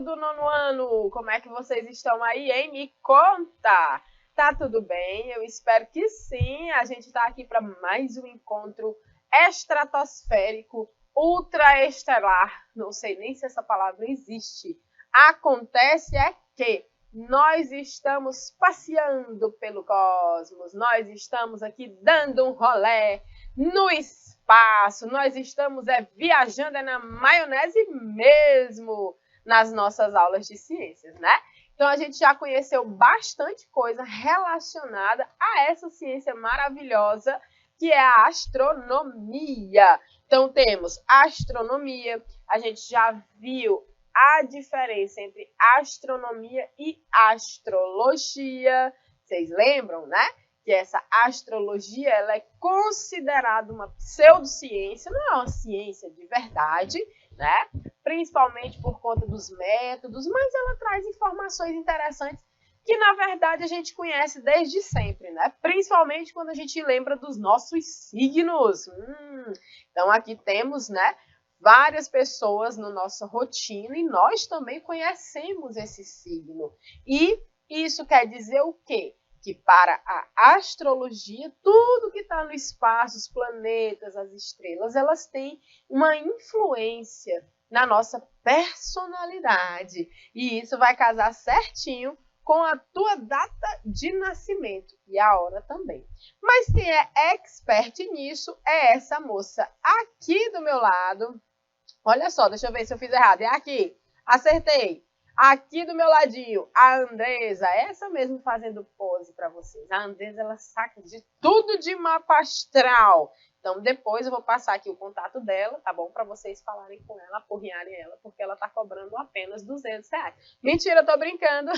do nono ano! Como é que vocês estão aí, hein? Me conta! Tá tudo bem? Eu espero que sim. A gente tá aqui para mais um encontro estratosférico, ultraestelar. Não sei nem se essa palavra existe. Acontece é que nós estamos passeando pelo cosmos, nós estamos aqui dando um rolê no espaço, nós estamos viajando na maionese mesmo nas nossas aulas de ciências, né? Então a gente já conheceu bastante coisa relacionada a essa ciência maravilhosa que é a astronomia. Então temos astronomia, a gente já viu a diferença entre astronomia e astrologia. Vocês lembram, né? Que essa astrologia ela é considerada uma pseudociência, não é uma ciência de verdade, né? Principalmente por conta dos métodos, mas ela traz informações interessantes que, na verdade, a gente conhece desde sempre, né? Principalmente quando a gente lembra dos nossos signos. Então, aqui temos, né, várias pessoas na nossa rotina e nós também conhecemos esse signo. E isso quer dizer o quê? Que para a astrologia, tudo que está no espaço, os planetas, as estrelas, elas têm uma influência na nossa personalidade. E isso vai casar certinho com a tua data de nascimento e a hora também. Mas quem é expert nisso é essa moça aqui do meu lado. Olha só, deixa eu ver se eu fiz errado. É aqui. Acertei. Aqui do meu ladinho, a Andresa, essa mesmo fazendo pose para vocês. A Andresa, ela saca de tudo de mapa astral. Então, depois eu vou passar aqui o contato dela, tá bom? Para vocês falarem com ela, apurrinharem ela, porque ela tá cobrando apenas R$200. Mentira, tô brincando.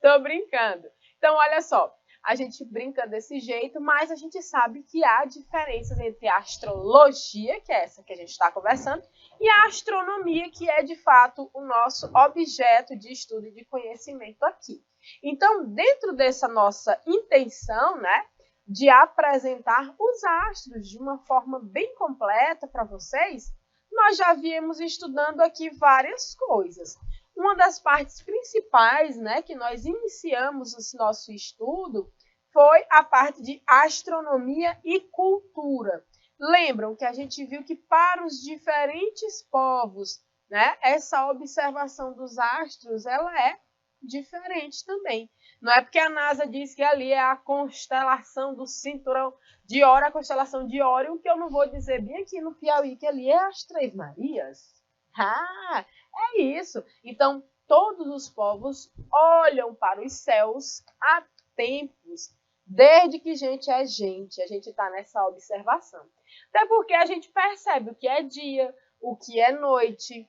Tô brincando. Então, olha só. A gente brinca desse jeito, mas a gente sabe que há diferenças entre a astrologia, que é essa que a gente está conversando, e a astronomia, que é de fato o nosso objeto de estudo e de conhecimento aqui. Então, dentro dessa nossa intenção, né, de apresentar os astros de uma forma bem completa para vocês, nós já viemos estudando aqui várias coisas. Uma das partes principais, né, que nós iniciamos esse nosso estudo foi a parte de astronomia e cultura. Lembram que a gente viu que para os diferentes povos, né, essa observação dos astros ela é diferente também. Não é porque a NASA diz que ali é a constelação do cinturão de Órion, a constelação de Órion, que eu não vou dizer bem aqui no Piauí que ali é as Três Marias. É isso. Então, todos os povos olham para os céus há tempos. Desde que gente, a gente está nessa observação. Até porque a gente percebe o que é dia, o que é noite.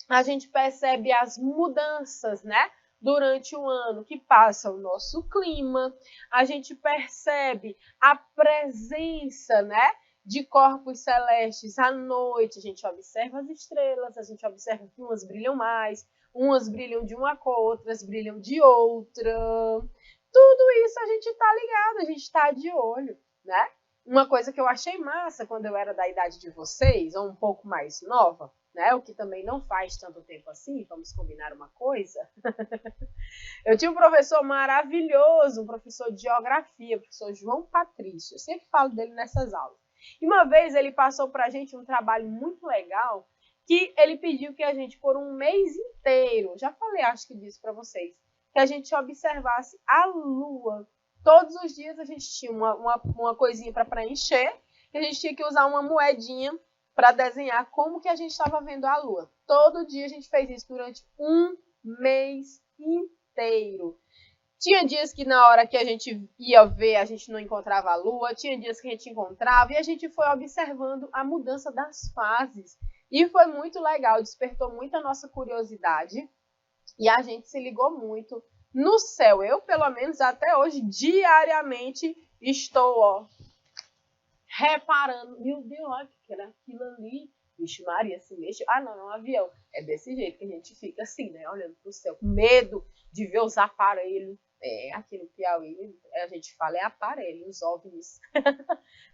A gente percebe as mudanças, né? Durante o ano que passa o nosso clima. A gente percebe a presença, né, de corpos celestes à noite. A gente observa as estrelas, a gente observa que umas brilham mais, umas brilham de uma cor, outras brilham de outra. Tudo isso a gente está ligado, a gente está de olho, né? Uma coisa que eu achei massa quando eu era da idade de vocês, ou um pouco mais nova, né? O que também não faz tanto tempo assim, vamos combinar uma coisa. Eu tinha um professor maravilhoso, um professor de geografia, o professor João Patrício. Eu sempre falo dele nessas aulas. E uma vez ele passou para a gente um trabalho muito legal, que ele pediu que a gente, por um mês inteiro, já falei acho que disso para vocês, que a gente observasse a Lua. Todos os dias a gente tinha uma coisinha para preencher, e a gente tinha que usar uma moedinha para desenhar como que a gente estava vendo a Lua. Todo dia a gente fez isso durante um mês inteiro. Tinha dias que na hora que a gente ia ver, a gente não encontrava a Lua, tinha dias que a gente encontrava, e a gente foi observando a mudança das fases. E foi muito legal, despertou muito a nossa curiosidade, e a gente se ligou muito no céu. Eu, pelo menos, até hoje, diariamente, estou, ó, reparando. Meu Deus, olha que era aquilo ali. Vixe Maria, se mexe. Ah, não, é um avião. É desse jeito que a gente fica assim, né? Olhando pro céu, com medo de ver os aparelhos. Aqui no Piauí, a gente fala aparelho, os OVNIs,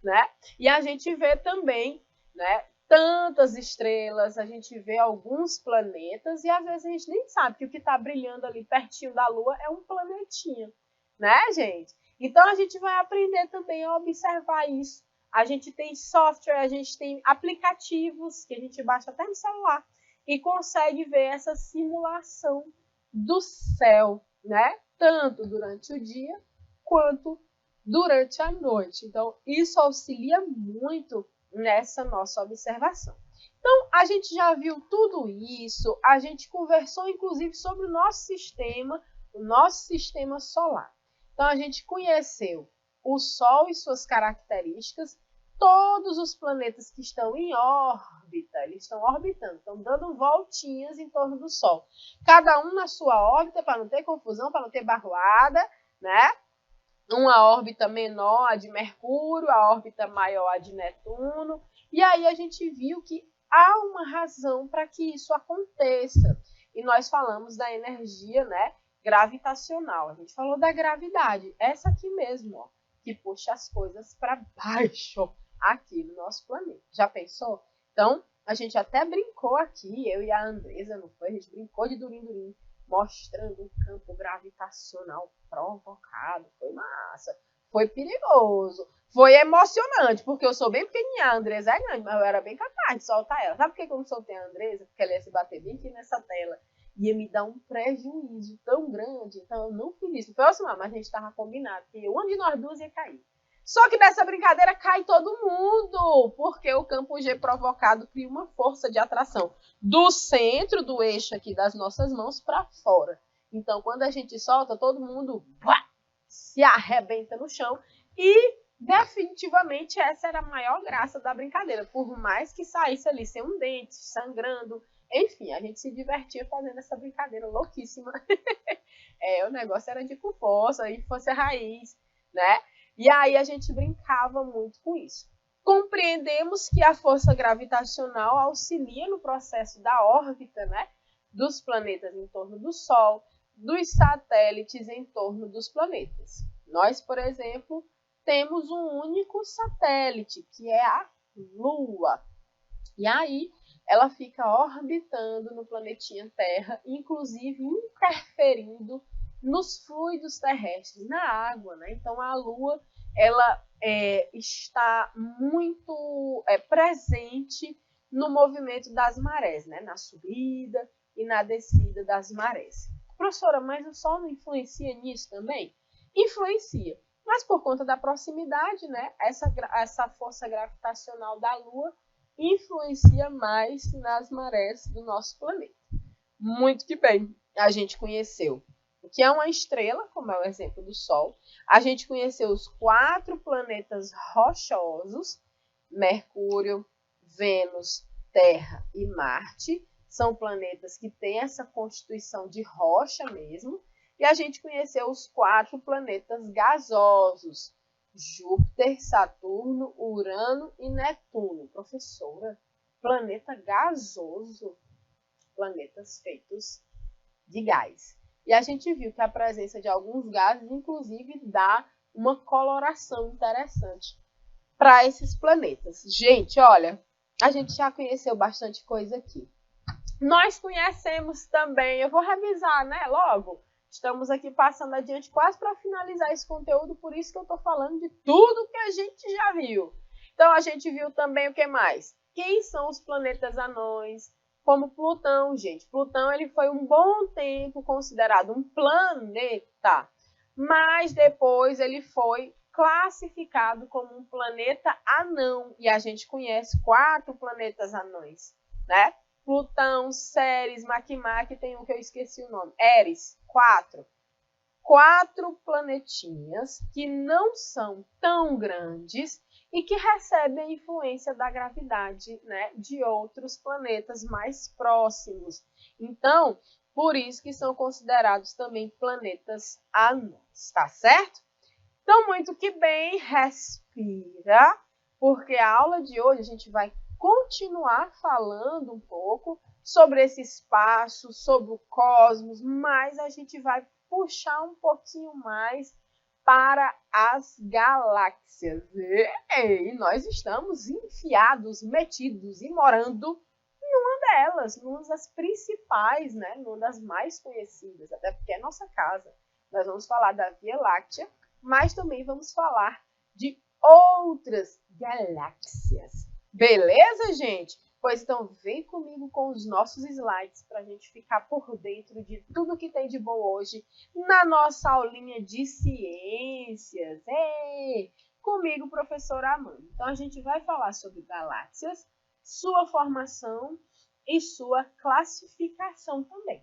né? E a gente vê também, né, tantas estrelas, a gente vê alguns planetas e às vezes a gente nem sabe que o que está brilhando ali pertinho da Lua é um planetinha, né, gente? Então a gente vai aprender também a observar isso. A gente tem software, a gente tem aplicativos que a gente baixa até no celular e consegue ver essa simulação do céu, né? Tanto durante o dia quanto durante a noite. Então, isso auxilia muito nessa nossa observação. Então, a gente já viu tudo isso, a gente conversou inclusive sobre o nosso sistema solar. Então, a gente conheceu o Sol e suas características, todos os planetas que estão em órbita, eles estão orbitando, estão dando voltinhas em torno do Sol. Cada um na sua órbita, para não ter confusão, para não ter barroada, né? Uma órbita menor, a de Mercúrio, a órbita maior, a de Netuno. E aí a gente viu que há uma razão para que isso aconteça. E nós falamos da energia, né, gravitacional. A gente falou da gravidade, essa aqui mesmo, ó, que puxa as coisas para baixo aqui no nosso planeta. Já pensou? Então, a gente até brincou aqui, eu e a Andresa, não foi? A gente brincou de durim-durim, mostrando um campo gravitacional provocado. Foi massa, foi perigoso, foi emocionante, porque eu sou bem pequenininha, a Andresa é grande, mas eu era bem capaz de soltar ela. Sabe por que eu não soltei a Andresa? Porque ela ia se bater bem aqui nessa tela. Ia me dar um prejuízo tão grande, então eu não fiz isso. Foi assim, mas a gente estava combinado que uma de nós duas ia cair. Só que nessa brincadeira cai todo mundo, porque o campo G provocado cria uma força de atração do centro do eixo aqui das nossas mãos para fora. Então, quando a gente solta, todo mundo se arrebenta no chão e definitivamente essa era a maior graça da brincadeira. Por mais que saísse ali sem um dente, sangrando, enfim, a gente se divertia fazendo essa brincadeira louquíssima. O negócio era de com força, e fosse a raiz, né? E aí a gente brincava muito com isso. Compreendemos que a força gravitacional auxilia no processo da órbita, né, dos planetas em torno do Sol, dos satélites em torno dos planetas. Nós, por exemplo, temos um único satélite, que é a Lua. E aí ela fica orbitando no planetinha Terra, inclusive interferindo nos fluidos terrestres, na água, né? Então a Lua ela está muito presente no movimento das marés, né? Na subida e na descida das marés. Professora, mas o Sol não influencia nisso também? Influencia, mas por conta da proximidade, né? Essa força gravitacional da Lua influencia mais nas marés do nosso planeta. Muito que bem, a gente conheceu o que é uma estrela, como é o exemplo do Sol. A gente conheceu os 4 planetas rochosos, Mercúrio, Vênus, Terra e Marte. São planetas que têm essa constituição de rocha mesmo. E a gente conheceu os 4 planetas gasosos, Júpiter, Saturno, Urano e Netuno. Professora, planeta gasoso, planetas feitos de gás. E a gente viu que a presença de alguns gases, inclusive, dá uma coloração interessante para esses planetas. Gente, olha, a gente já conheceu bastante coisa aqui. Nós conhecemos também, eu vou revisar, né, logo. Estamos aqui passando adiante quase para finalizar esse conteúdo, por isso que eu estou falando de tudo que a gente já viu. Então, a gente viu também o que mais? Quem são os planetas anões? Como Plutão, gente. Plutão ele foi um bom tempo considerado um planeta, mas depois ele foi classificado como um planeta anão. E a gente conhece 4 planetas anões, né? Plutão, Ceres, Makemake, tem um que eu esqueci o nome. Eris, 4. 4 planetinhas que não são tão grandes e que recebem a influência da gravidade, né, de outros planetas mais próximos. Então, por isso que são considerados também planetas anões, tá certo? Então, muito que bem, respira, porque a aula de hoje a gente vai continuar falando um pouco sobre esse espaço, sobre o cosmos, mas a gente vai puxar um pouquinho mais para as galáxias. E nós estamos enfiados, metidos e morando numa delas, numa das principais, né? Numa das mais conhecidas, até porque é nossa casa. Nós vamos falar da Via Láctea, mas também vamos falar de outras galáxias. Beleza, gente? Pois então, vem comigo com os nossos slides para a gente ficar por dentro de tudo que tem de bom hoje na nossa aulinha de ciências. Comigo, professora Amanda. Então, a gente vai falar sobre galáxias, sua formação e sua classificação também.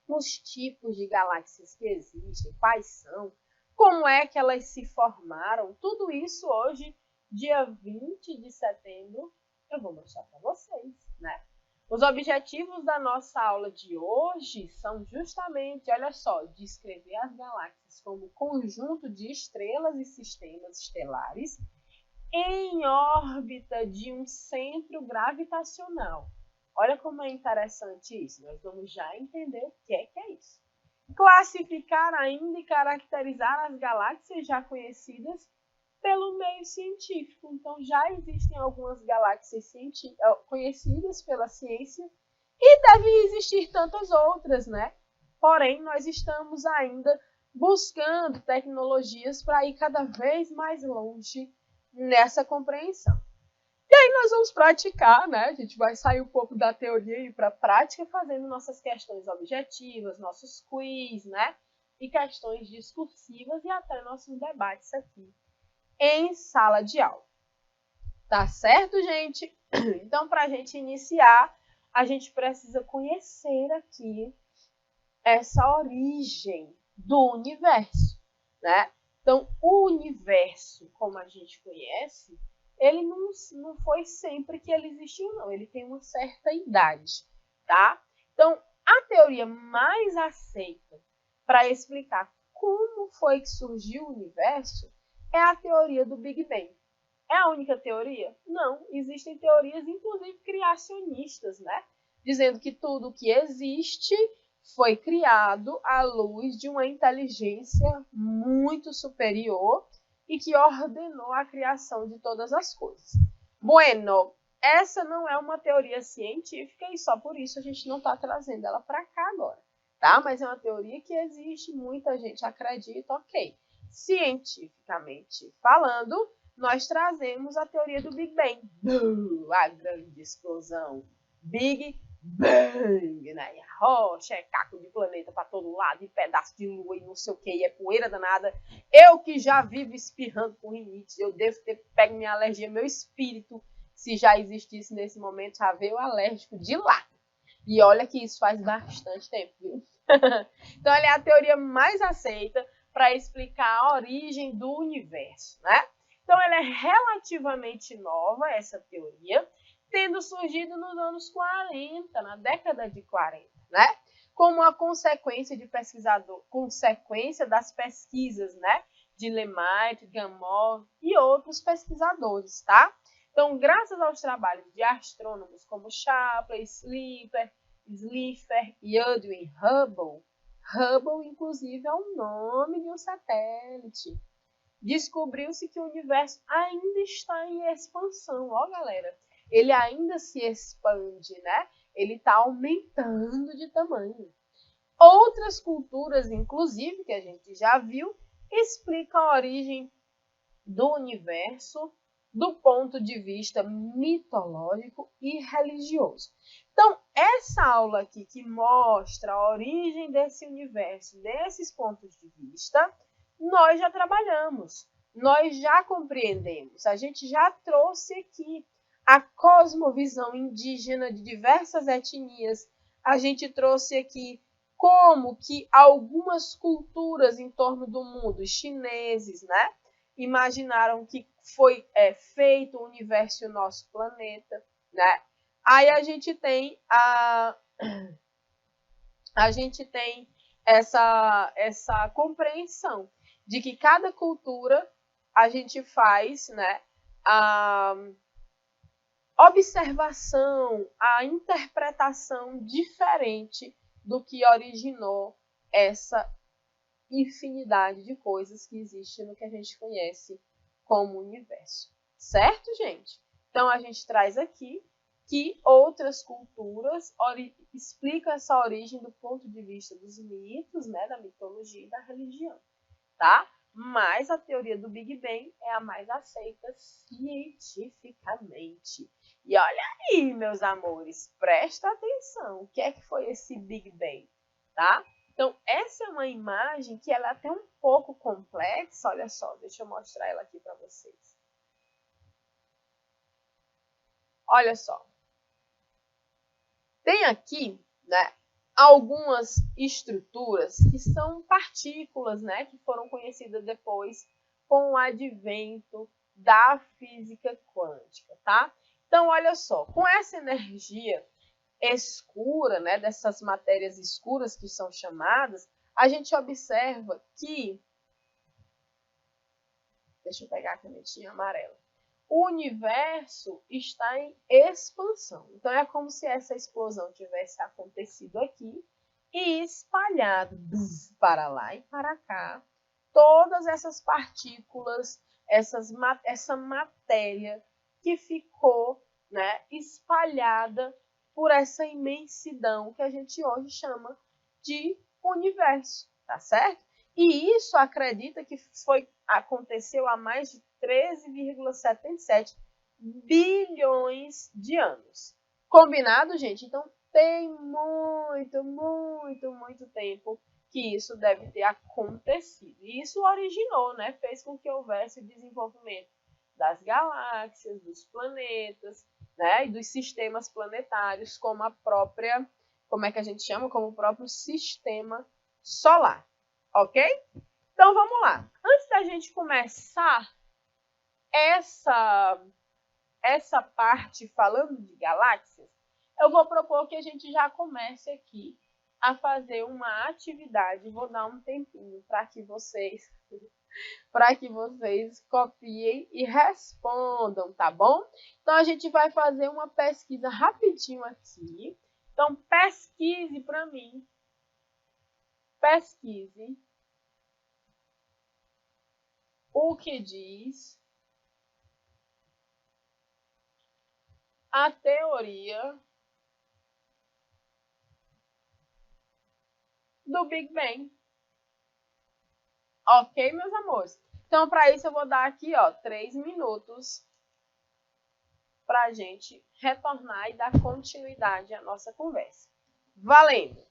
Os tipos de galáxias que existem, quais são, como é que elas se formaram, tudo isso hoje, dia 20 de setembro, eu vou mostrar para vocês, né? Os objetivos da nossa aula de hoje são justamente, olha só, descrever as galáxias como conjunto de estrelas e sistemas estelares em órbita de um centro gravitacional. Olha como é interessante isso, nós vamos já entender o que é isso. Classificar ainda e caracterizar as galáxias já conhecidas pelo meio científico. Então, já existem algumas galáxias conhecidas pela ciência e devem existir tantas outras, né? Porém, nós estamos ainda buscando tecnologias para ir cada vez mais longe nessa compreensão. E aí nós vamos praticar, né? A gente vai sair um pouco da teoria e ir para a prática, fazendo nossas questões objetivas, nossos quiz, né? E questões discursivas e até nossos debates aqui em sala de aula. Tá certo, gente? Então, para a gente iniciar, a gente precisa conhecer aqui essa origem do universo, né? Então, o universo, como a gente conhece, ele não foi sempre que ele existiu, não. Ele tem uma certa idade, tá? Então, a teoria mais aceita para explicar como foi que surgiu o universo é a teoria do Big Bang. É a única teoria? Não. Existem teorias, inclusive, criacionistas, né? Dizendo que tudo que existe foi criado à luz de uma inteligência muito superior e que ordenou a criação de todas as coisas. Bueno, essa não é uma teoria científica e só por isso a gente não está trazendo ela para cá agora, tá? Mas é uma teoria que existe, muita gente acredita, ok. Cientificamente falando, nós trazemos a teoria do Big Bang, a grande explosão, Big Bang, né? Rocha, é caco de planeta para todo lado, e pedaço de lua e não sei o que, e é poeira danada. Eu que já vivo espirrando com rinite, eu devo ter pego minha alergia, meu espírito, se já existisse nesse momento, já veio alérgico de lá. E olha que isso faz bastante tempo, viu? Então, ela é a teoria mais aceita para explicar a origem do universo, né? Então, ela é relativamente nova, essa teoria, tendo surgido nos anos 40, na década de 40, né? Como a consequência das pesquisas, né? De Lemaitre, Gamow e outros pesquisadores, tá? Então, graças aos trabalhos de astrônomos como Shapley, Slipher e Edwin Hubble, Hubble, inclusive, é o nome de um satélite, descobriu-se que o universo ainda está em expansão. Ó, galera, ele ainda se expande, né? Ele está aumentando de tamanho. Outras culturas, inclusive, que a gente já viu, explicam a origem do universo do ponto de vista mitológico e religioso. Então, essa aula aqui que mostra a origem desse universo, desses pontos de vista, nós já trabalhamos, nós já compreendemos, a gente já trouxe aqui a cosmovisão indígena de diversas etnias, a gente trouxe aqui como que algumas culturas em torno do mundo, os chineses, né, imaginaram que foi feito o universo e o nosso planeta, né? Aí a gente tem essa compreensão de que cada cultura a gente faz, né, a observação, a interpretação diferente do que originou essa infinidade de coisas que existem no que a gente conhece como universo. Certo, gente? Então, a gente traz aqui que outras culturas explicam essa origem do ponto de vista dos mitos, né, da mitologia e da religião, tá? Mas a teoria do Big Bang é a mais aceita cientificamente. E olha aí, meus amores, presta atenção. O que é que foi esse Big Bang, tá? Então, essa é uma imagem que ela é até um pouco complexa. Olha só, deixa eu mostrar ela aqui para vocês. Olha só. Tem aqui, né, algumas estruturas que são partículas, né, que foram conhecidas depois com o advento da física quântica, tá? Então, olha só, com essa energia escura, né, dessas matérias escuras que são chamadas, a gente observa que, deixa eu pegar a canetinha amarela, o universo está em expansão. Então, é como se essa explosão tivesse acontecido aqui e espalhado para lá e para cá todas essas partículas, essa matéria que ficou, né, espalhada por essa imensidão que a gente hoje chama de universo, tá certo? E isso acredita que aconteceu há mais de 13,77 bilhões de anos. Combinado, gente? Então, tem muito tempo que isso deve ter acontecido. E isso originou, né? Fez com que houvesse o desenvolvimento das galáxias, dos planetas, né? E dos sistemas planetários, como a própria, como é que a gente chama? Como o próprio sistema solar. Ok? Então, vamos lá. Antes da gente começar essa parte falando de galáxias, eu vou propor que a gente já comece aqui a fazer uma atividade. Vou dar um tempinho para que vocês copiem e respondam, tá bom? Então, a gente vai fazer uma pesquisa rapidinho aqui. Então, pesquise para mim. Pesquise o que diz a teoria do Big Bang. Ok, meus amores? Então, para isso, eu vou dar aqui, ó, 3 minutos para a gente retornar e dar continuidade à nossa conversa. Valendo!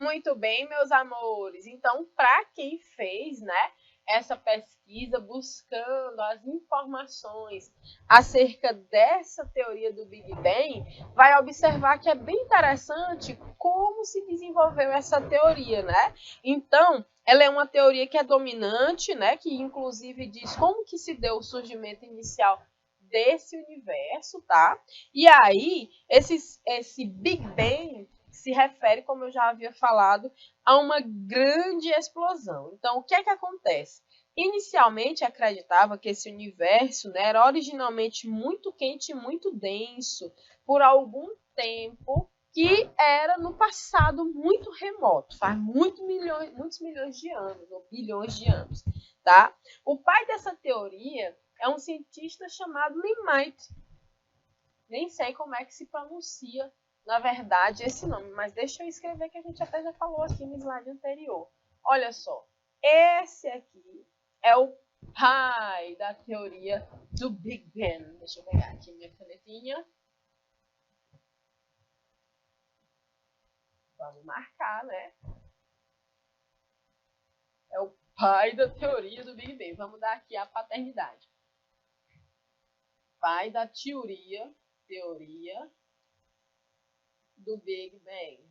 Muito bem, meus amores. Então, para quem fez, né, essa pesquisa buscando as informações acerca dessa teoria do Big Bang, vai observar que é bem interessante como se desenvolveu essa teoria, né? Então, ela é uma teoria que é dominante, né, que inclusive diz como que se deu o surgimento inicial desse universo, tá? E aí, esse Big Bang se refere, como eu já havia falado, a uma grande explosão. Então, o que é que acontece? Inicialmente, acreditava que esse universo, né, era originalmente muito quente e muito denso por algum tempo que era no passado muito remoto, faz muitos milhões de anos, ou bilhões de anos, tá? O pai dessa teoria é um cientista chamado Lemaitre. Nem sei como é que se pronuncia, na verdade, esse nome, mas deixa eu escrever que a gente até já falou aqui no slide anterior. Olha só, esse aqui é o pai da teoria do Big Bang. Deixa eu pegar aqui minha canetinha. Vamos marcar, né? É o pai da teoria do Big Bang. Vamos dar aqui a paternidade. Pai da teoria do Big Bang.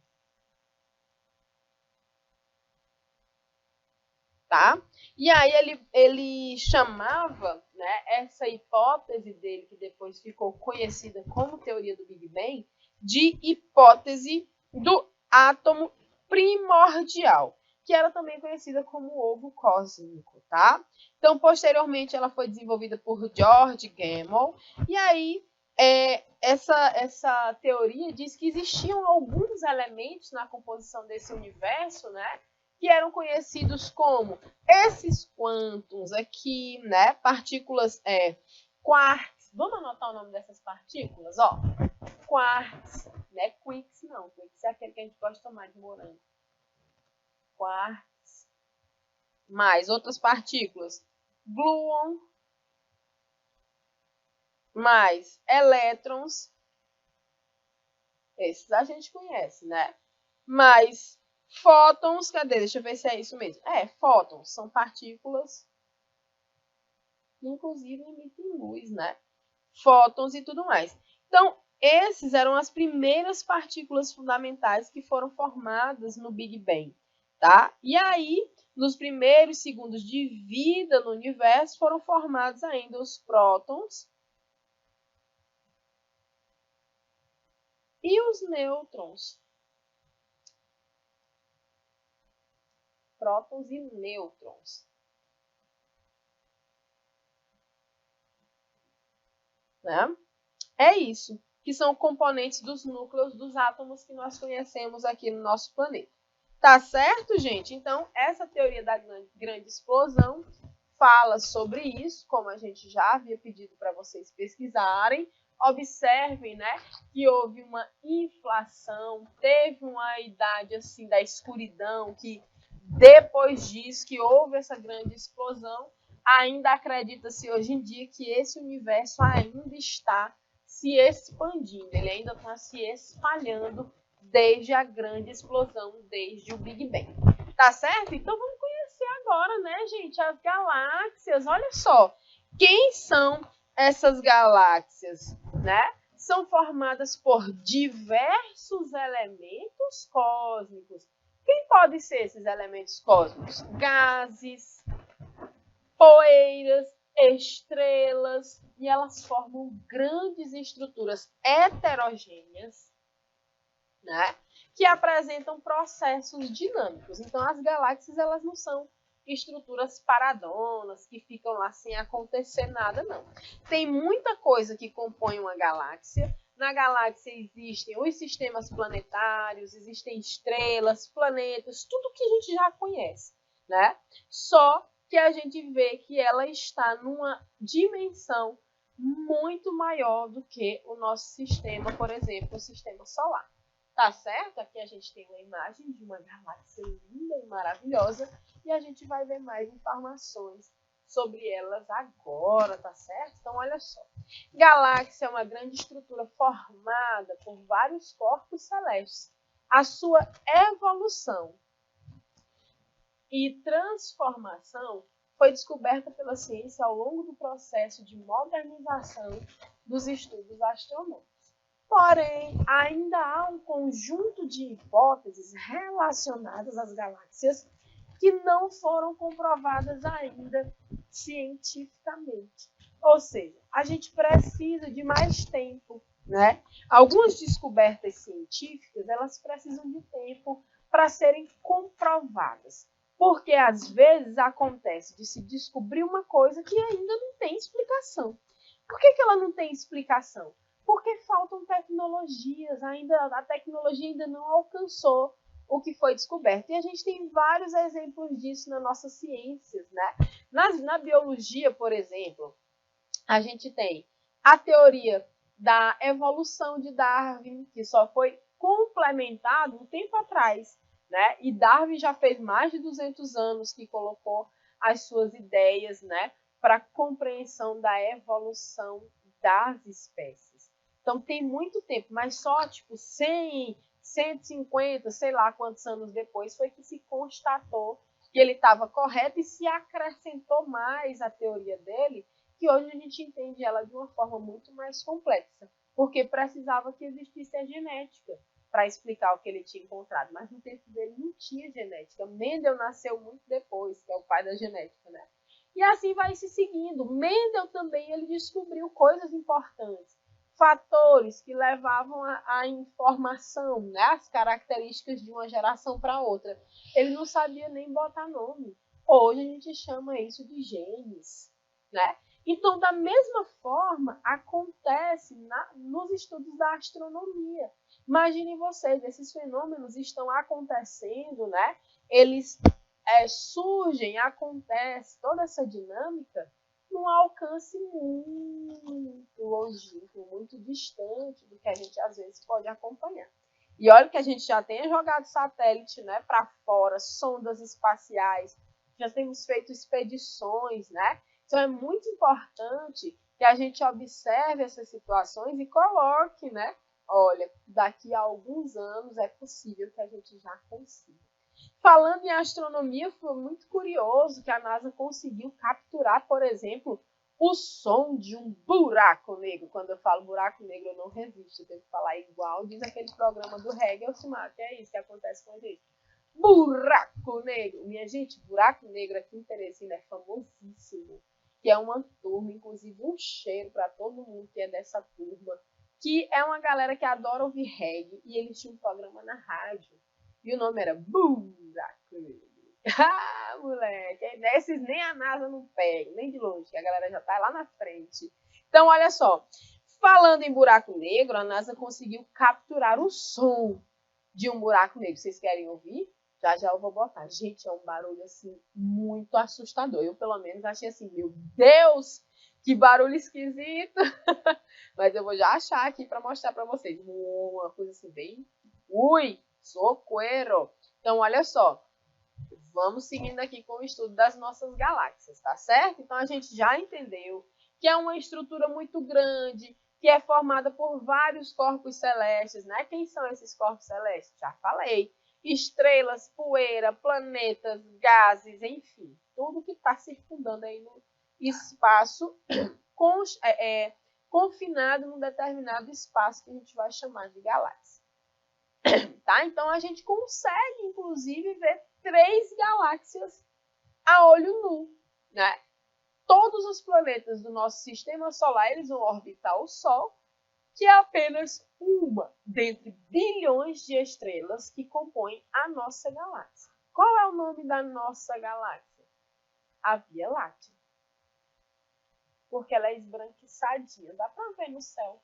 Tá? E aí ele chamava, né, essa hipótese dele, que depois ficou conhecida como teoria do Big Bang, de hipótese do átomo primordial, que era também conhecida como ovo cósmico, tá? Então, posteriormente, ela foi desenvolvida por George Gamow, e aí essa teoria diz que existiam alguns elementos na composição desse universo, né, que eram conhecidos como esses quântons aqui, né, partículas quarks. Vamos anotar o nome dessas partículas, ó. Quarks, né, quicks não, quicks é aquele que a gente gosta de tomar de morango. Quarks, mais outras partículas, gluon, mais elétrons, esses a gente conhece, né? Mais fótons, cadê? Deixa eu ver se é isso mesmo. Fótons são partículas que inclusive emitem luz, né? Fótons e tudo mais. Então, esses eram as primeiras partículas fundamentais que foram formadas no Big Bang, tá? E aí, nos primeiros segundos de vida no universo, foram formados ainda os prótons e os nêutrons. Prótons e nêutrons. Né? É isso, que são componentes dos núcleos dos átomos que nós conhecemos aqui no nosso planeta. Tá certo, gente? Então, essa teoria da grande explosão fala sobre isso, como a gente já havia pedido para vocês pesquisarem. Observem, né, que houve uma inflação, teve uma idade assim da escuridão, que depois disso que houve essa grande explosão, ainda acredita-se hoje em dia que esse universo ainda está se expandindo, ele ainda está se espalhando desde a grande explosão, desde o Big Bang. Tá certo? Então vamos conhecer agora, né, gente, as galáxias. Olha só, quem são essas galáxias, né? São formadas por diversos elementos cósmicos. Quem podem ser esses elementos cósmicos? Gases, poeiras, estrelas, e elas formam grandes estruturas heterogêneas, né, que apresentam processos dinâmicos. Então, as galáxias, elas não são estruturas paradonas, que ficam lá sem acontecer nada, não. Tem muita coisa que compõe uma galáxia. Na galáxia existem os sistemas planetários, existem estrelas, planetas, tudo que a gente já conhece, né? Só que a gente vê que ela está numa dimensão muito maior do que o nosso sistema, por exemplo, o sistema solar. Tá certo? Aqui a gente tem uma imagem de uma galáxia linda e maravilhosa e a gente vai ver mais informações sobre elas agora, tá certo? Então, olha só. Galáxia é uma grande estrutura formada por vários corpos celestes. a sua evolução e transformação foi descoberta pela ciência ao longo do processo de modernização dos estudos astronômicos. Porém, ainda há um conjunto de hipóteses relacionadas às galáxias que não foram comprovadas ainda cientificamente. Ou seja, a gente precisa de mais tempo, né? Algumas descobertas científicas, elas precisam de tempo para serem comprovadas. Porque às vezes acontece de se descobrir uma coisa que ainda não tem explicação. Por que ela não tem explicação? Porque faltam tecnologias, a tecnologia ainda não alcançou o que foi descoberto. E a gente tem vários exemplos disso nas nossas ciências, né? Na biologia, por exemplo, a gente tem a teoria da evolução de Darwin, que só foi complementado um tempo atrás, né? E Darwin já fez mais de 200 anos que colocou as suas ideias, né, para a compreensão da evolução das espécies. Então tem muito tempo, mas só tipo 100, 150, sei lá quantos anos depois foi que se constatou que ele estava correto e se acrescentou mais a teoria dele, que hoje a gente entende ela de uma forma muito mais complexa, porque precisava que existisse a genética para explicar o que ele tinha encontrado, mas no tempo dele não tinha genética. Mendel nasceu muito depois, que é o pai da genética, né? E assim vai se seguindo. Mendel também ele descobriu coisas importantes, fatores que levavam a informação, né? As características de uma geração para outra. Ele não sabia nem botar nome. Hoje a gente chama isso de genes, né? Então, da mesma forma, acontece nos estudos da astronomia. Imaginem vocês, esses fenômenos estão acontecendo, né? Eles surgem, acontece, toda essa dinâmica num alcance muito longínquo, muito distante do que a gente às vezes pode acompanhar. E olha que a gente já tem jogado satélite, né, para fora, sondas espaciais, já temos feito expedições, né? Então é muito importante que a gente observe essas situações e coloque, né? Olha, daqui a alguns anos é possível que a gente já consiga. Falando em astronomia, foi muito curioso que a NASA conseguiu capturar, por exemplo, o som de um buraco negro. Quando eu falo buraco negro, eu não resisto, eu tenho que falar igual, diz aquele programa do Hegel, que é isso que acontece com a gente. Buraco negro! Minha gente, buraco negro aqui em Teresina é famosíssimo, que é uma turma, inclusive um cheiro para todo mundo que é dessa turma, que é uma galera que adora ouvir reggae, e eles tinham um programa na rádio, e o nome era Buraco Negro. Ah, moleque, desses nem a NASA não pega, nem de longe, que a galera já tá lá na frente. Então, olha só, falando em buraco negro, a NASA conseguiu capturar o som de um buraco negro. Vocês querem ouvir? Já já eu vou botar. Gente, é um barulho assim muito assustador. Eu, pelo menos, achei assim, meu Deus, que barulho esquisito. Mas eu vou já achar aqui para mostrar para vocês. Uma coisa assim bem... Ui, socorro! Então, olha só. Vamos seguindo aqui com o estudo das nossas galáxias, tá certo? Então, a gente já entendeu que é uma estrutura muito grande, que é formada por vários corpos celestes, né? Quem são esses corpos celestes? Já falei. Estrelas, poeira, planetas, gases, enfim. Tudo que está circundando aí no espaço confinado num determinado espaço que a gente vai chamar de galáxia. Tá? Então, a gente consegue, inclusive, ver 3 galáxias a olho nu, né? Todos os planetas do nosso sistema solar, eles vão orbitar o Sol, que é apenas uma dentre bilhões de estrelas que compõem a nossa galáxia. Qual é o nome da nossa galáxia? A Via Láctea. Porque ela é esbranquiçadinha, dá para ver no céu.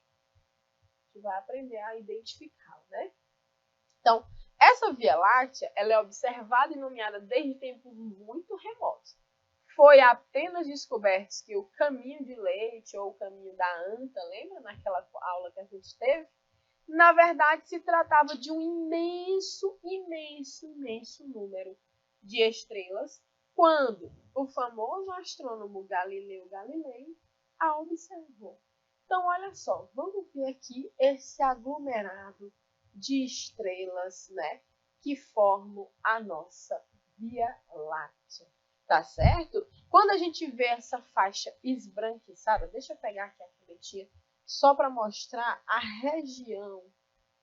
A gente vai aprender a identificar, né? Então, essa Via Láctea, ela é observada e nomeada desde tempos muito remotos. Foi apenas descoberto que o caminho de Leite ou o caminho da Anta, lembra naquela aula que a gente teve? Na verdade, se tratava de um imenso número de estrelas, quando o famoso astrônomo Galileu Galilei a observou. Então, olha só, vamos ver aqui esse aglomerado de estrelas, né, que formam a nossa Via Láctea, tá certo? Quando a gente vê essa faixa esbranquiçada, deixa eu pegar aqui a canetinha, só para mostrar a região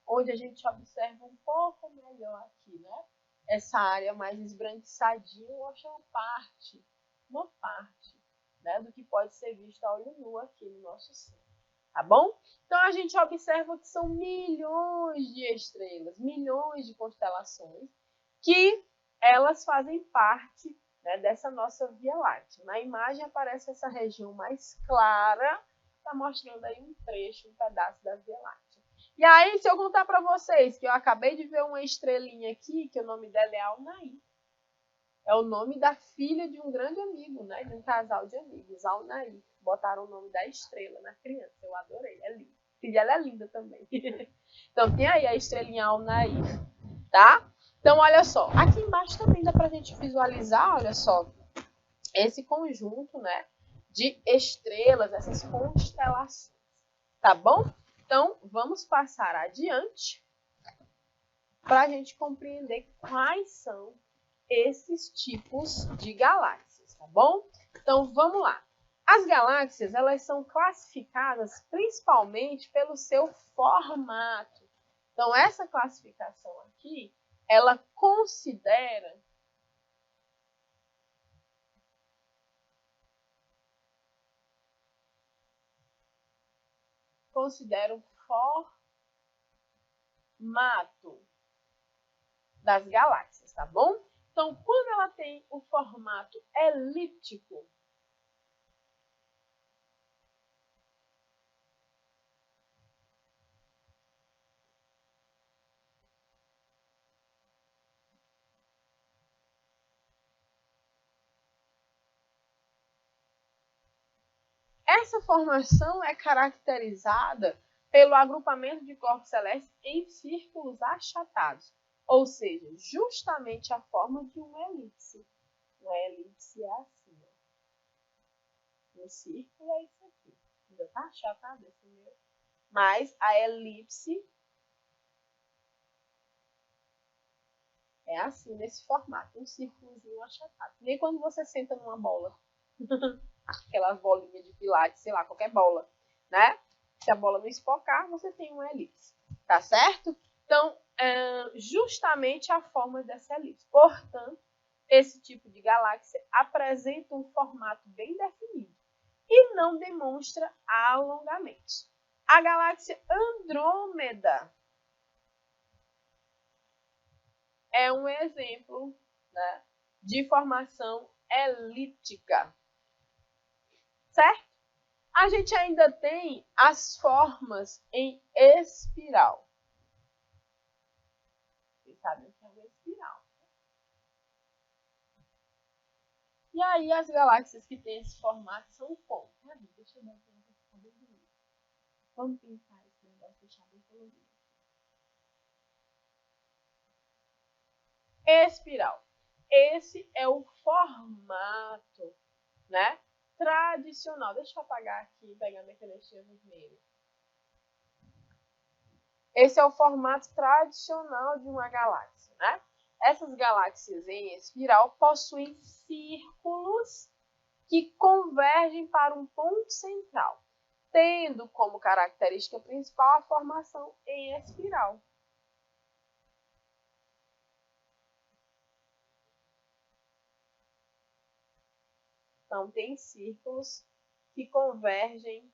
onde a gente observa um pouco melhor aqui, né? Essa área mais esbranquiçadinha mostra uma parte, né, do que pode ser visto a olho nu aqui no nosso céu, tá bom? Então a gente observa que são milhões de estrelas, milhões de constelações que elas fazem parte, né, dessa nossa Via Láctea. Na imagem aparece essa região mais clara, está mostrando aí um trecho, um pedaço da Via Láctea. E aí, se eu contar para vocês que eu acabei de ver uma estrelinha aqui, que o nome dela é Alnaí. É o nome da filha de um grande amigo, né? De um casal de amigos, Alnaí. Botaram o nome da estrela na criança. Eu adorei, é linda. A filha dela é linda também. Então, tem aí a estrelinha Alnaí, tá? Então, olha só. Aqui embaixo também dá pra gente visualizar, olha só, esse conjunto, né, de estrelas, essas constelações, tá bom? Então, vamos passar adiante para a gente compreender quais são esses tipos de galáxias, tá bom? Então, vamos lá. As galáxias, elas são classificadas principalmente pelo seu formato. Então, essa classificação aqui, ela considera o formato das galáxias, tá bom? Então, quando ela tem o formato elíptico, essa formação é caracterizada pelo agrupamento de corpos celestes em círculos achatados, ou seja, justamente a forma de uma elipse. Uma elipse é assim, ó. Um círculo é isso aqui. Ainda está achatado esse meu. Mas a elipse é assim, nesse formato, um círculozinho achatado. Nem quando você senta numa bola. Aquelas bolinhas de pilates, sei lá, qualquer bola, né? Se a bola não espocar, você tem uma elipse, tá certo? Então, justamente a forma dessa elipse. Portanto, esse tipo de galáxia apresenta um formato bem definido e não demonstra alongamentos. A galáxia Andrômeda é um exemplo, né, de formação elíptica, certo? A gente ainda tem as formas em espiral. Vocês sabem o que é uma espiral. E aí as galáxias que têm esse formato são como? Deixa eu dar aqui para ficar bem bonito. Vamos pintar esse negócio, deixar bem colorido. Espiral. Esse é o formato, né, tradicional. Deixa eu apagar aqui e pegar minha canetinha vermelha. Esse é o formato tradicional de uma galáxia, né? Essas galáxias em espiral possuem círculos que convergem para um ponto central, tendo como característica principal a formação em espiral. Então, tem círculos que convergem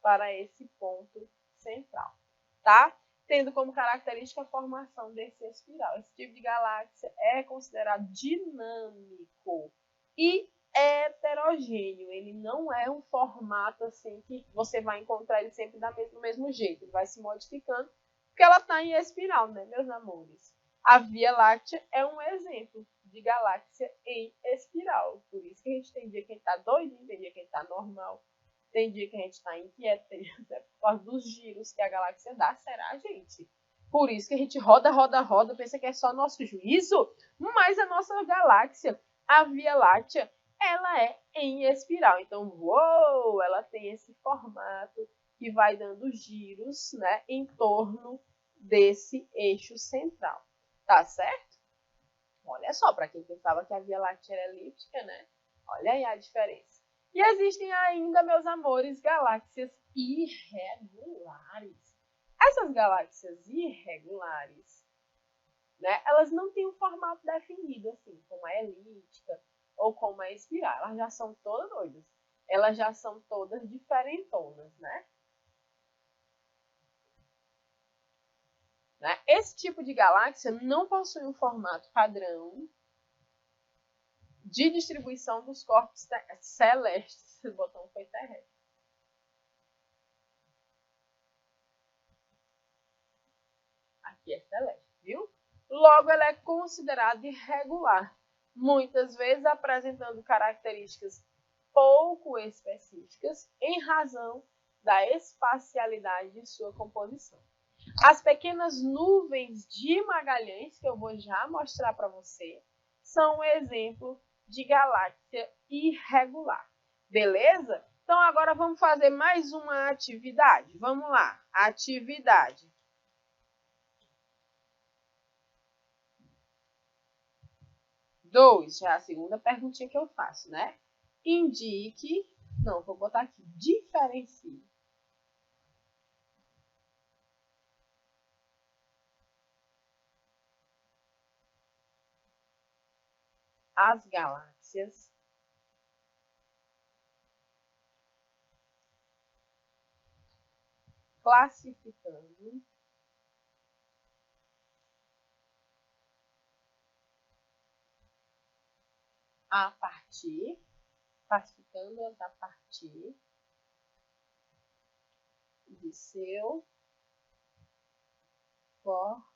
para esse ponto central, tá? Tendo como característica a formação desse espiral. Esse tipo de galáxia é considerado dinâmico e heterogêneo. Ele não é um formato assim que você vai encontrar ele sempre do mesmo jeito. Ele vai se modificando porque ela está em espiral, né, meus amores? A Via Láctea é um exemplo de galáxia em espiral. Por isso que a gente tem dia que a gente está doidinho, tem dia que a gente está normal. Tem dia que a gente está inquieto, por causa dos giros que a galáxia dá. Será, gente? Por isso que a gente roda, pensa que é só nosso juízo, mas a nossa galáxia, a Via Láctea, ela é em espiral. Então, uou, ela tem esse formato que vai dando giros, né, em torno desse eixo central. Tá certo? Olha só, para quem pensava que a Via Láctea era elíptica, né? Olha aí a diferença. E existem ainda, meus amores, galáxias irregulares. Essas galáxias irregulares, né, elas não têm um formato definido, assim, como a elíptica ou como a espiral. Elas já são todas doidas. Elas já são todas diferentonas, né? Esse tipo de galáxia não possui um formato padrão de distribuição dos corpos celestes. Esse botão foi terrestre. Aqui é celeste, viu? Logo, ela é considerada irregular, muitas vezes apresentando características pouco específicas em razão da espacialidade de sua composição. As pequenas nuvens de Magalhães, que eu vou já mostrar para você, são um exemplo de galáxia irregular. Beleza? Então, agora vamos fazer mais uma atividade. Vamos lá. Atividade. Dois, já é a segunda perguntinha que eu faço, né? Indique, não, vou botar aqui, diferencie. As galáxias classificando a partir, classificando-as a partir de seu formato.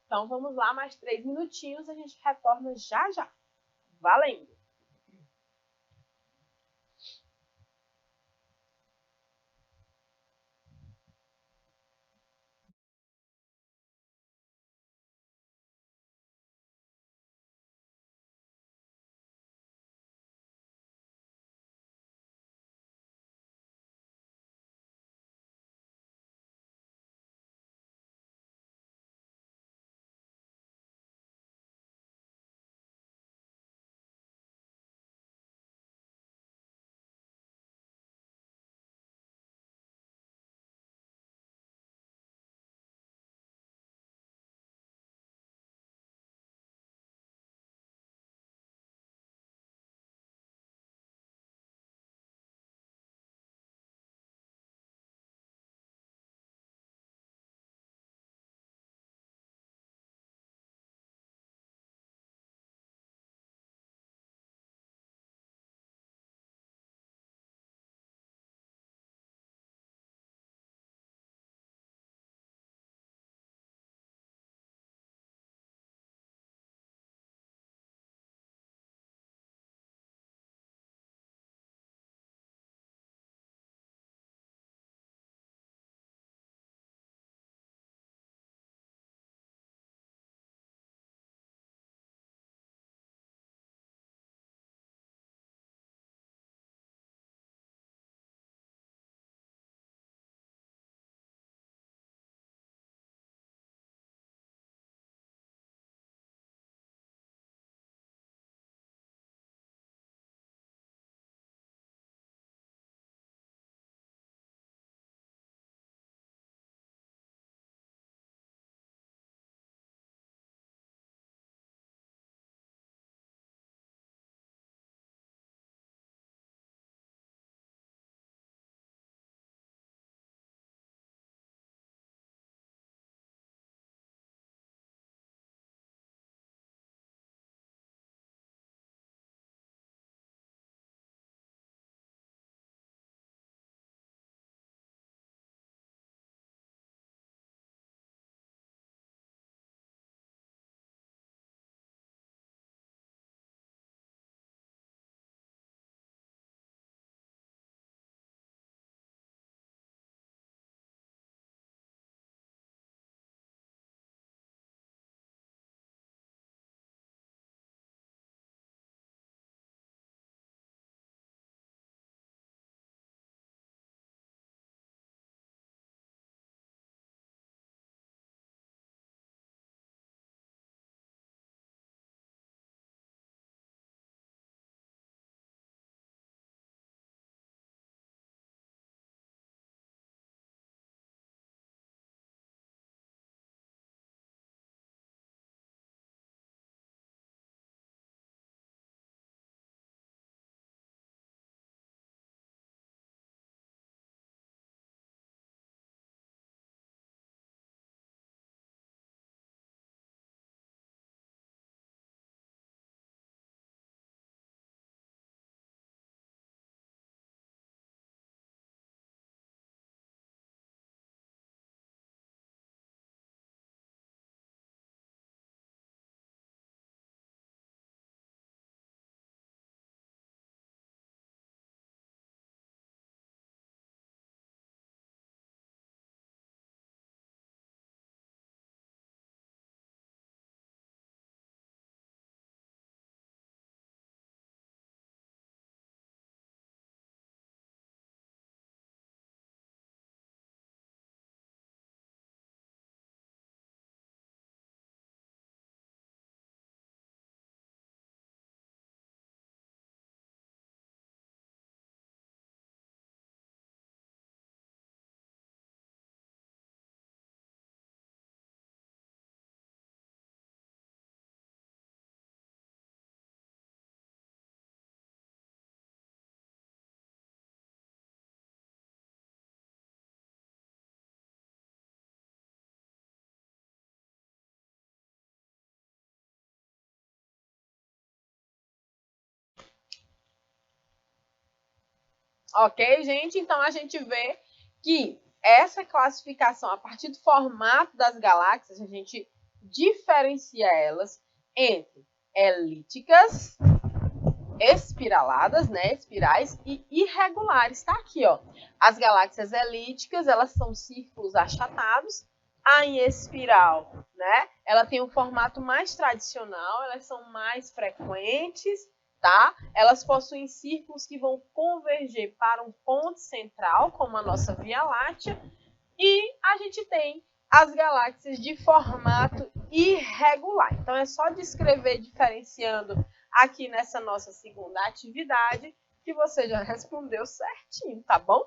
Então, vamos lá, mais 3 minutinhos, a gente retorna já já. Valendo! Ok, gente? Então a gente vê que essa classificação, a partir do formato das galáxias, a gente diferencia elas entre elípticas, espiraladas, né, espirais, e irregulares. Tá aqui, ó. As galáxias elípticas, elas são círculos achatados. A em espiral, né, ela tem um formato mais tradicional, elas são mais frequentes, tá? Elas possuem círculos que vão converger para um ponto central, como a nossa Via Láctea, e a gente tem as galáxias de formato irregular. Então é só descrever diferenciando aqui nessa nossa segunda atividade que você já respondeu certinho, tá bom?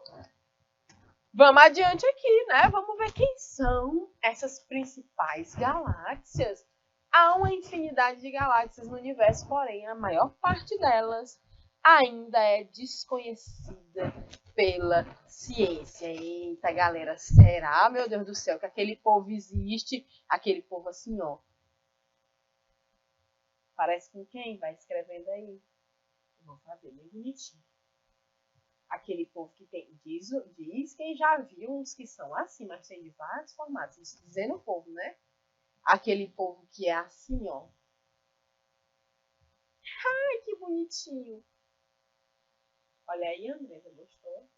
Vamos adiante aqui, né? Vamos ver quem são essas principais galáxias. Há uma infinidade de galáxias no universo, porém a maior parte delas ainda é desconhecida pela ciência. Eita, galera, será, meu Deus do céu, que aquele povo existe? Aquele povo assim, ó. Parece com quem? Vai escrevendo aí. Vou fazer bem bonitinho. Aquele povo que tem, diz quem já viu uns que são assim, mas tem de vários formatos. Isso dizendo o povo, né? Aquele povo que é assim, ó. Ai, que bonitinho. Olha aí, Andresa, gostou?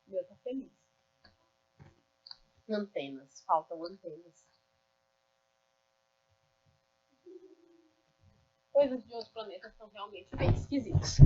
Meu tá feliz. Antenas, faltam antenas. Coisas de outros planetas são realmente bem esquisitas.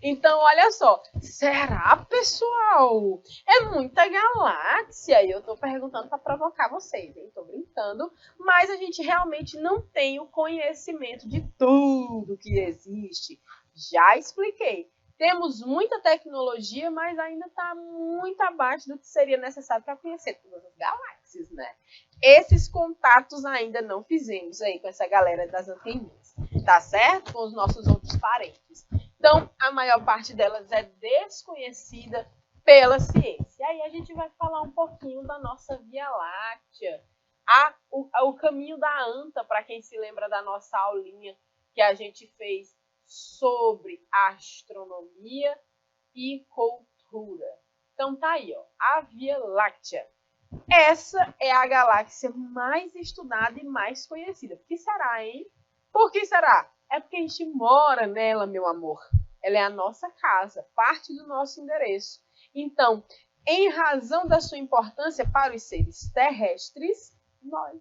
Então, olha só. Será, pessoal? É muita galáxia. E eu tô perguntando para provocar vocês, hein? Tô brincando. Mas a gente realmente não tem o conhecimento de tudo que existe. Já expliquei. Temos muita tecnologia, mas ainda está muito abaixo do que seria necessário para conhecer todas as galáxias, né? Esses contatos ainda não fizemos aí com essa galera das anteninhas, tá certo? Com os nossos outros parentes. Então, a maior parte delas é desconhecida pela ciência. E aí a gente vai falar um pouquinho da nossa Via Láctea. O caminho da anta, para quem se lembra da nossa aulinha que a gente fez sobre astronomia e cultura. Então tá aí, ó, a Via Láctea. Essa é a galáxia mais estudada e mais conhecida. Por que será, hein? Por que será? É porque a gente mora nela, meu amor. Ela é a nossa casa, parte do nosso endereço. Então, em razão da sua importância para os seres terrestres, nós.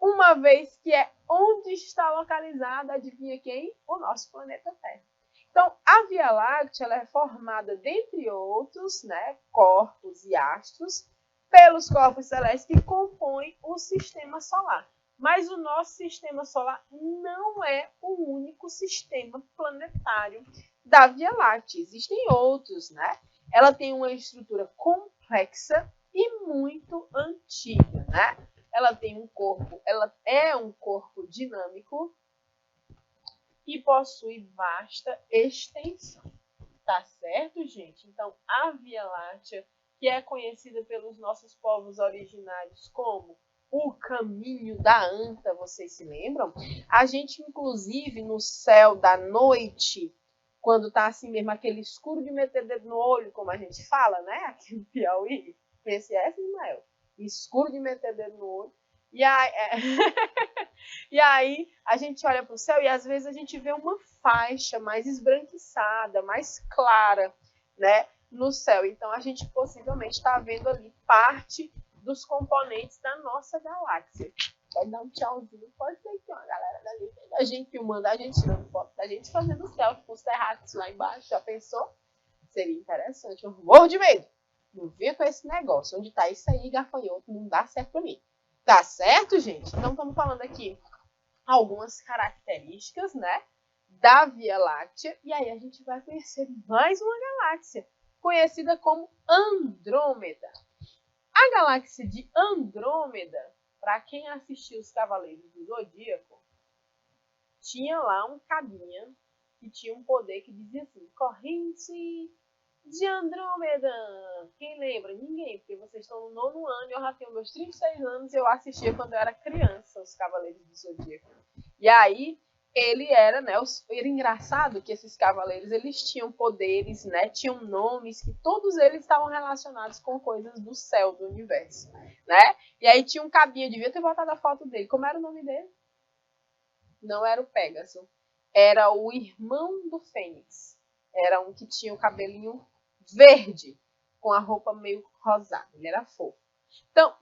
Uma vez que é onde está localizada, adivinha quem? O nosso planeta Terra. Então, a Via Láctea ela é formada, dentre outros, né, corpos e astros, pelos corpos celestes que compõem o sistema solar. Mas o nosso sistema solar não é o único sistema planetário da Via Láctea. Existem outros, né? Ela tem uma estrutura complexa e muito antiga, né? Ela tem um corpo, ela é um corpo dinâmico e possui vasta extensão. Tá certo, gente? Então, a Via Láctea, que é conhecida pelos nossos povos originários como o caminho da anta, vocês se lembram? A gente, inclusive, no céu da noite, quando tá assim mesmo, aquele escuro de meter dedo no olho, como a gente fala, né? Aqui no Piauí. Conhece essa, Ismael? Escuro de meter dedo no olho. E aí, e aí a gente olha para o céu e às vezes a gente vê uma faixa mais esbranquiçada, mais clara, né, no céu. Então a gente possivelmente está vendo ali parte dos componentes da nossa galáxia. Pode dar um tchauzinho, pode ser que uma galera da gente filmando a gente, tirando foto da gente, fazendo selfie com os terráqueos lá embaixo. Já pensou? Seria interessante. Eu morro de medo. Não vê com esse negócio. Onde tá isso aí, gafanhoto, não dá certo para mim. Tá certo, gente? Então estamos falando aqui algumas características, né, da Via Láctea. E aí a gente vai conhecer mais uma galáxia, conhecida como Andrômeda. A galáxia de Andrômeda, para quem assistiu os Cavaleiros do Zodíaco, tinha lá um cabinha que tinha um poder que dizia assim, corrente de Andrômeda. Quem lembra? Ninguém, porque vocês estão no 9º ano e eu já tenho meus 36 anos e eu assistia quando eu era criança os Cavaleiros do Zodíaco. E aí, ele era, né, era engraçado que esses cavaleiros, eles tinham poderes, né, tinham nomes, que todos eles estavam relacionados com coisas do céu, do universo, né? E aí tinha um cabinho, devia ter botado a foto dele. Como era o nome dele? Não era o Pégaso, era o irmão do Fênix. Era um que tinha o cabelinho verde, com a roupa meio rosada. Ele era fofo. Então,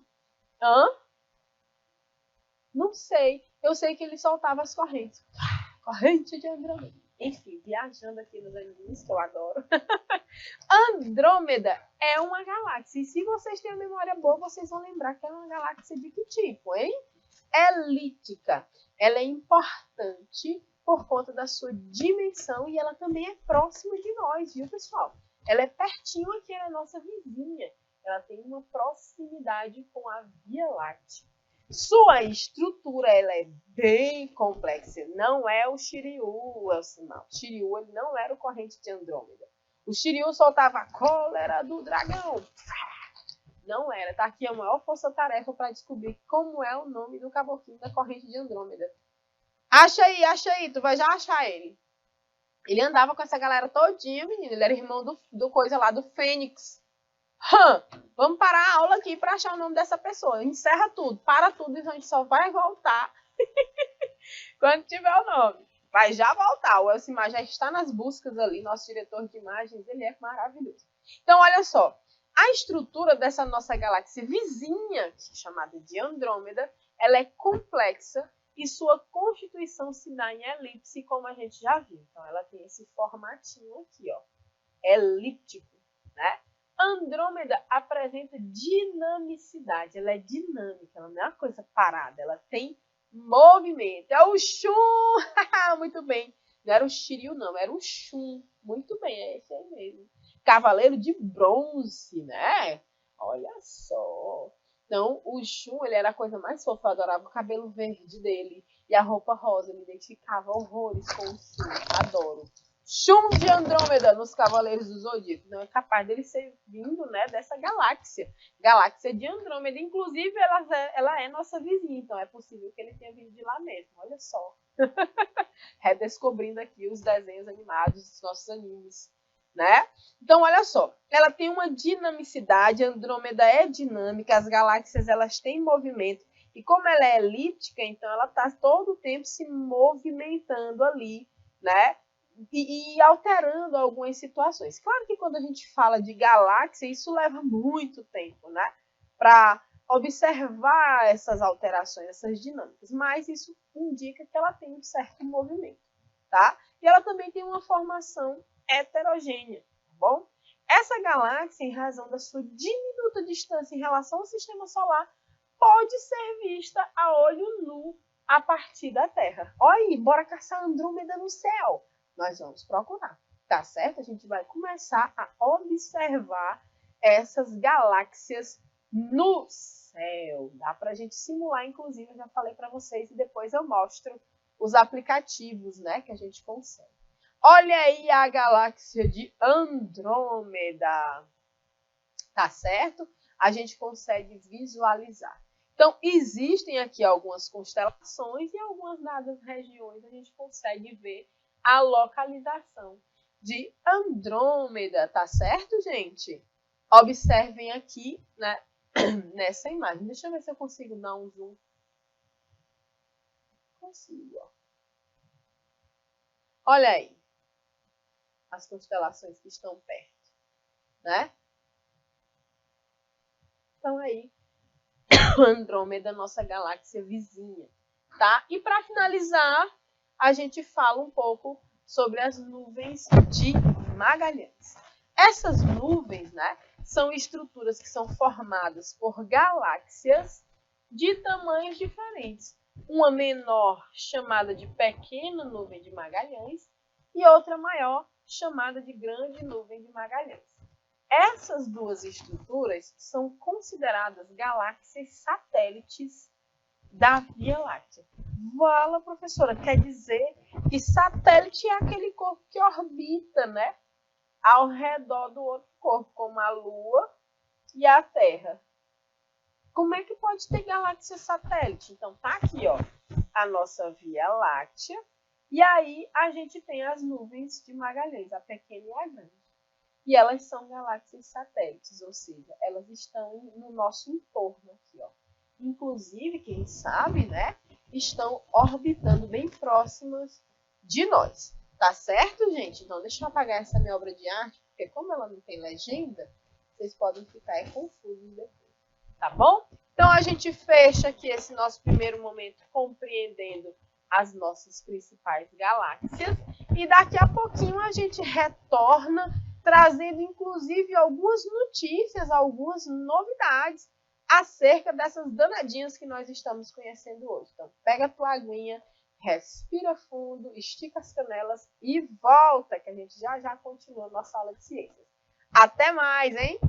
não sei. Eu sei que ele soltava as correntes. Corrente de Andrômeda. Enfim, viajando aqui nos animes, que eu adoro. Andrômeda é uma galáxia. E se vocês têm a memória boa, vocês vão lembrar que é uma galáxia de que tipo, hein? Elíptica. Ela é importante por conta da sua dimensão e ela também é próxima de nós, viu, pessoal? Ela é pertinho aqui, é a nossa vizinha. Ela tem uma proximidade com a Via Láctea. Sua estrutura ela é bem complexa. Não é o Shiryu, é o sinal. O Shiryu ele não era o corrente de Andrômeda. O Shiryu soltava a cólera do dragão. Não era. Tá aqui a maior força-tarefa para descobrir como é o nome do caboclinho da corrente de Andrômeda. Acha aí. Tu vai já achar ele. Ele andava com essa galera todinha, menino. Ele era irmão do coisa lá, do Fênix. Vamos parar a aula aqui para achar o nome dessa pessoa. Encerra tudo, para tudo e a gente só vai voltar quando tiver o nome. Vai já voltar. O Elcimar já está nas buscas ali. Nosso diretor de imagens, ele é maravilhoso. Então, olha só. A estrutura dessa nossa galáxia vizinha, chamada de Andrômeda, ela é complexa e sua constituição se dá em elipse, como a gente já viu. Então, ela tem esse formatinho aqui, ó, elíptico, né? Andrômeda apresenta dinamicidade, ela é dinâmica, ela não é uma coisa parada, ela tem movimento. É o Shun! Muito bem. Não era o Shiryu, não, era o Shun. Muito bem, é esse aí mesmo. Cavaleiro de bronze, né? Olha só. Então, o Shun, ele era a coisa mais fofa, eu adorava o cabelo verde dele e a roupa rosa, eu me identificava horrores com o Shun, adoro. Shun de Andrômeda nos Cavaleiros do Zodíaco. Não é capaz dele ser vindo, né, dessa galáxia. Galáxia de Andrômeda. Inclusive, ela é nossa vizinha. Então, é possível que ele tenha vindo de lá mesmo. Olha só. Redescobrindo aqui os desenhos animados dos nossos animes, né? Então, olha só. Ela tem uma dinamicidade. Andrômeda é dinâmica. As galáxias, elas têm movimento. E como ela é elíptica, então ela está todo o tempo se movimentando ali, né? E alterando algumas situações. Claro que quando a gente fala de galáxia, isso leva muito tempo, né? Para observar essas alterações, essas dinâmicas. Mas isso indica que ela tem um certo movimento, tá? E ela também tem uma formação heterogênea, tá bom? Essa galáxia, em razão da sua diminuta distância em relação ao sistema solar, pode ser vista a olho nu a partir da Terra. Olha aí, bora caçar Andrômeda no céu. Nós vamos procurar, tá certo? A gente vai começar a observar essas galáxias no céu. Dá pra gente simular, inclusive, eu já falei para vocês, e depois eu mostro os aplicativos, né, que a gente consegue. Olha aí a galáxia de Andrômeda, tá certo? A gente consegue visualizar. Então, existem aqui algumas constelações e algumas dadas regiões a gente consegue ver a localização de Andrômeda, tá certo, gente? Observem aqui, né, nessa imagem. Deixa eu ver se eu consigo dar um zoom. Consigo, ó. Olha aí as constelações que estão perto, né? Então aí, Andrômeda, nossa galáxia vizinha, tá? E para finalizar, a gente fala um pouco sobre as nuvens de Magalhães. Essas nuvens, né, são estruturas que são formadas por galáxias de tamanhos diferentes. Uma menor, chamada de pequena nuvem de Magalhães, e outra maior, chamada de grande nuvem de Magalhães. Essas duas estruturas são consideradas galáxias satélites da Via Láctea. Fala, professora, quer dizer que satélite é aquele corpo que orbita, né, ao redor do outro corpo, como a Lua e a Terra. Como é que pode ter galáxia satélite? Então, tá aqui, ó, a nossa Via Láctea E aí a gente tem as nuvens de Magalhães, a pequena e a grande. E elas são galáxias satélites, ou seja, elas estão no nosso entorno aqui, ó. Inclusive, quem sabe, né, estão orbitando bem próximas de nós. Tá certo, gente? Então, deixa eu apagar essa minha obra de arte, porque como ela não tem legenda, vocês podem ficar confusos depois. Tá bom? Então, a gente fecha aqui esse nosso primeiro momento compreendendo as nossas principais galáxias. E daqui a pouquinho a gente retorna trazendo inclusive algumas notícias, algumas novidades acerca dessas danadinhas que nós estamos conhecendo hoje. Então, pega a tua aguinha, respira fundo, estica as canelas e volta, que a gente já continua a nossa aula de ciências. Até mais, hein?